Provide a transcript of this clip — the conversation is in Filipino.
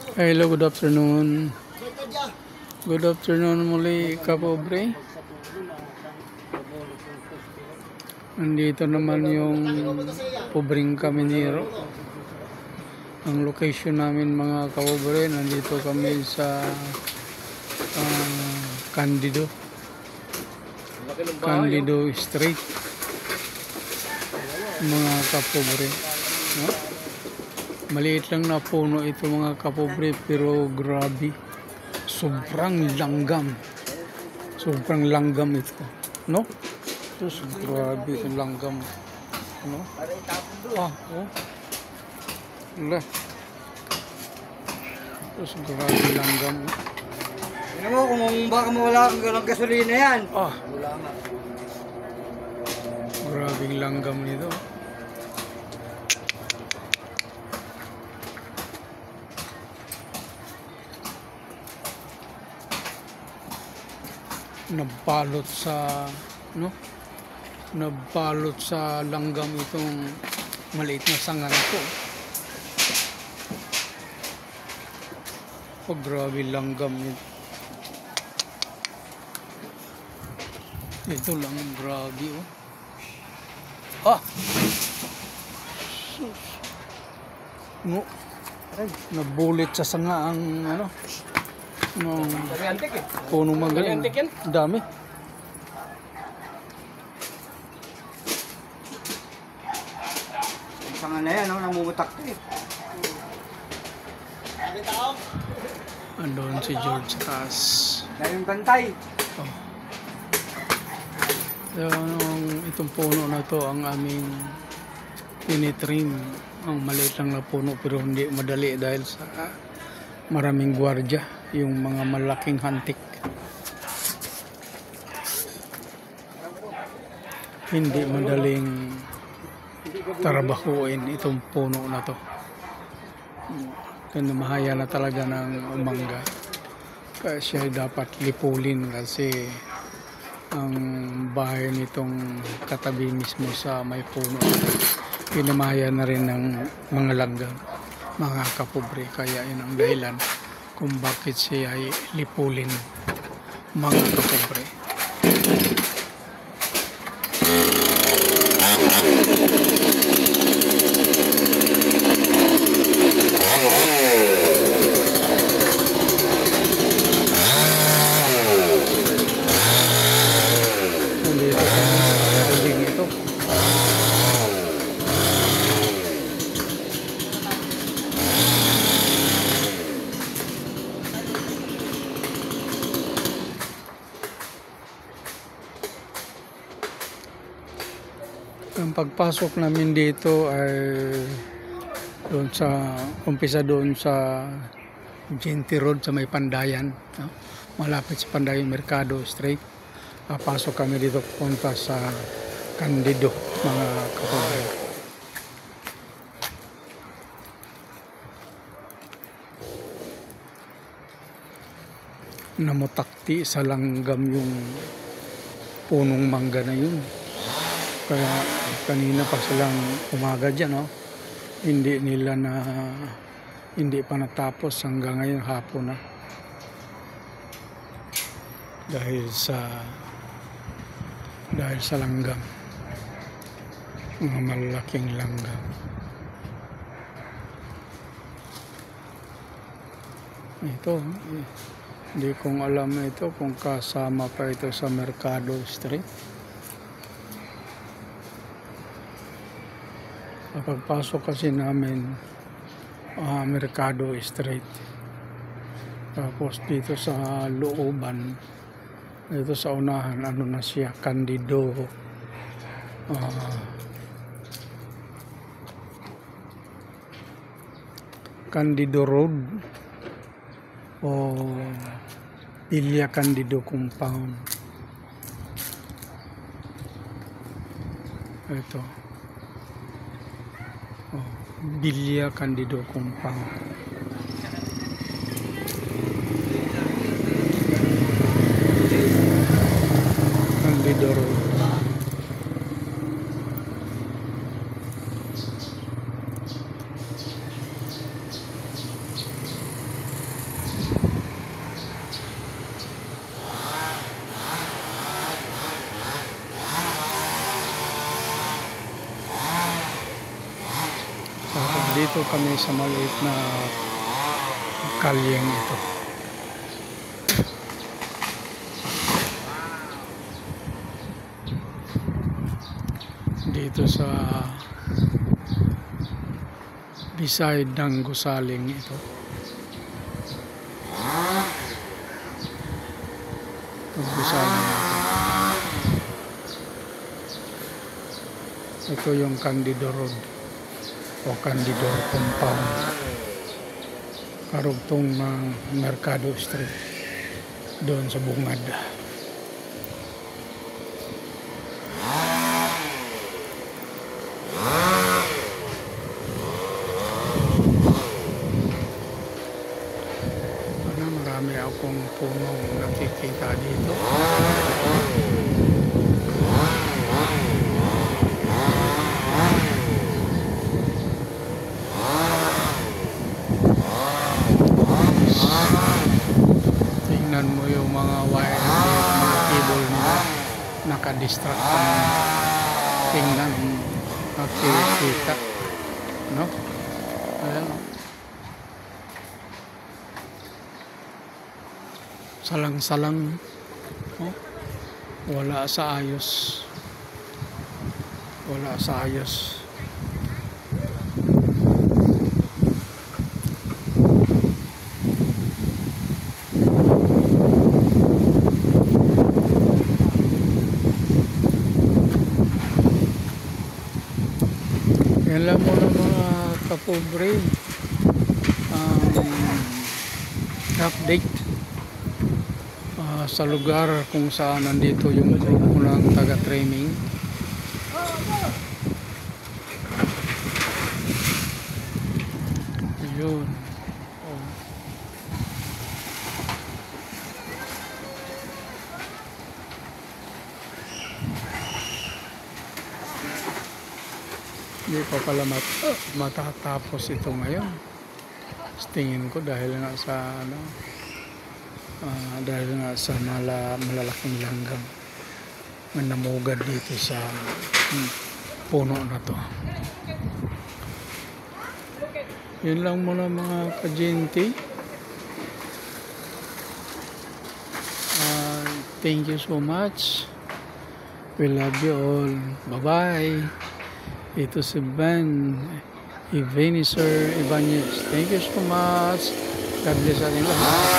Hello, good afternoon. Good afternoon muli, kapobre. Nandito naman yung pobreng kaminero. Ang location namin mga kapobre, nandito kami sa Candido Street. Mga kapobre, no? Maliit lang na puno ito mga kapobre, pero grabe, sobrang langgam ito, no? Terus grabe itong langgam, no? Oh. Wala. Terus grabe langgam. Tingnan mo kung baka mawala kang gasolina yan. Wala nga. Grabing langgam nito. Nabalot sa langgam itong maliit na sanga na to. Grabe langgam nito. Ito lang, grabe no, nabulit sa sanga ang puno magaling. Dami. Sanga na yan, namumutak to eh. Andun si George sa taas. Dahil bantay. Itong puno na to ang aming tinitrim. Ang maliit lang na puno pero hindi madali dahil sa maraming gwardiya, yung mga malaking hantik. Hindi madaling trabahuin itong puno na to. Mahaya na talaga ng umangga. Kaya siya dapat lipulin kasi ang bahay nitong katabi mismo sa may puno. Pinamahaya na rin ng mga langgam, mga kapobre. Kaya yun ang dahilan kung bakit siya ay lipulin, mga kapobre. Ang pagpasok namin dito ay umpisa doon sa Jinty Road sa may Pandayan, no? Malapit sa Pandayan Mercado Street. Pasok kami dito punta sa Candido, mga kapobre. Namutakti sa langgam yung punong mangga na yun. Kaya kanina pa silang umaga dyan, no? Hindi pa natapos hanggang ngayon hapon na. Dahil sa langgam. Mga malaking langgam. Ito, hindi kong alam ito kung kasama pa ito sa Mercado Street. Pagpasok kasi namin Mercado Street, tapos dito sa looban, dito sa unahan, na siya, Candido Road o Villa Candido Compound. Ito, Villa Candido Compound. Candido Road. Nandito kami sa maliit na kalyeng ito. Dito sa beside ng gusaling ito. Ang gusaling ito. Ito yung Candido Road o Candido Compound. Karugtong ng Mercado Street doon sa Bungad. Marami akong punong nakikita dito. Tingnan mo yung mga wire, mga cable nila. Nakadistract ka na. Tingnan mo. Nakikita. No? Ayan. Salang-salang. Oh. Wala sa ayos. Wala sa ayos. Yan lang muna mga kapobre. Update sa lugar kung saan nandito yung grupo ng taga-training. Ayun. Oh. Hindi pa pala matatapos ito ngayon. Tingin ko dahil nga sa malalaking langgam na namugad dito sa puno na to. Yun lang muna mga kajinti. Thank you so much. We love you all. Bye-bye. Ito si Ben Ebenezer Ibanez. Thank you so much. God bless ating lahat.